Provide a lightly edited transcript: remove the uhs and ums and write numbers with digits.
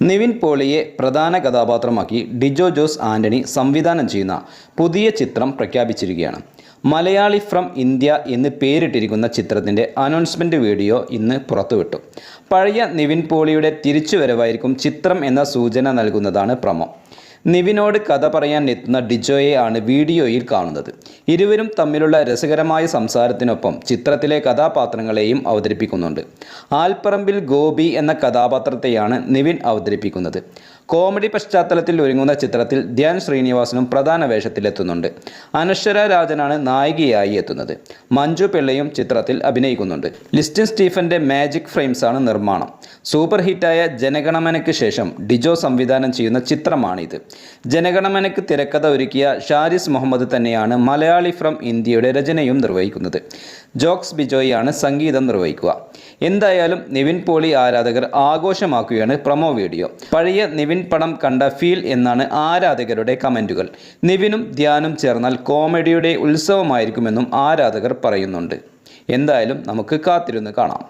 നിവിൻ പോളിയെ പ്രധാന കഥാപാത്രമാക്കി ഡിജോ ജോസ് ആൻ്റണി സംവിധാനം ചെയ്യുന്ന പുതിയ ചിത്രം പ്രഖ്യാപിച്ചിരിക്കുകയാണ്. മലയാളി ഫ്രം ഇന്ത്യ എന്ന് പേരിട്ടിരിക്കുന്ന ചിത്രത്തിൻ്റെ അനൗൺസ്മെൻറ്റ് വീഡിയോ ഇന്ന് പുറത്തുവിട്ടു. പഴയ നിവിൻ പോളിയുടെ തിരിച്ചുവരവായിരിക്കും ചിത്രം എന്ന സൂചന നൽകുന്നതാണ് പ്രൊമോ. നിവിനോട് കഥ പറയാൻ എത്തുന്ന ഡിജോയെ ആണ് വീഡിയോയിൽ കാണുന്നത്. ഇരുവരും തമ്മിലുള്ള രസകരമായ സംസാരത്തിനൊപ്പം ചിത്രത്തിലെ കഥാപാത്രങ്ങളെയും അവതരിപ്പിക്കുന്നുണ്ട്. ആൽപ്പറമ്പിൽ ഗോപി എന്ന കഥാപാത്രത്തെയാണ് നിവിൻ അവതരിപ്പിക്കുന്നത്. കോമഡി പശ്ചാത്തലത്തിൽ ഒരുങ്ങുന്ന ചിത്രത്തിൽ ധ്യാൻ ശ്രീനിവാസനും പ്രധാന വേഷത്തിലെത്തുന്നുണ്ട്. അനശ്വര രാജനാണ് നായികയായി എത്തുന്നത്. മഞ്ജു പിള്ളയും ചിത്രത്തിൽ അഭിനയിക്കുന്നുണ്ട്. ലിസ്റ്റിൻ സ്റ്റീഫൻ്റെ മാജിക് ഫ്രെയിംസ് ആണ് നിർമ്മാണം. സൂപ്പർ ഹിറ്റായ ജനഗണമനയ്ക്ക് ശേഷം ഡിജോ സംവിധാനം ചെയ്യുന്ന ചിത്രമാണിത്. ജനഗണമനയ്ക്ക് തിരക്കഥ ഒരുക്കിയ ഷാരിസ് മുഹമ്മദ് തന്നെയാണ് മലയാളി ഫ്രം ഇന്ത്യയുടെ രചനയും നിർവഹിക്കുന്നത്. ജോക്സ് ബിജോയാണ് സംഗീതം നിർവഹിക്കുക. എന്തായാലും നിവിൻ പോളി ആരാധകർ ആഘോഷമാക്കുകയാണ് പ്രൊമോ വീഡിയോ. പഴയ നിവിൻ പടം കണ്ട ഫീൽ എന്നാണ് ആരാധകരുടെ കമൻറ്റുകൾ. നിവിനും ധ്യാനും ചേർന്നാൽ കോമഡിയുടെ ഉത്സവമായിരിക്കുമെന്നും ആരാധകർ പറയുന്നുണ്ട്. എന്തായാലും നമുക്ക് കാത്തിരുന്ന് കാണാം.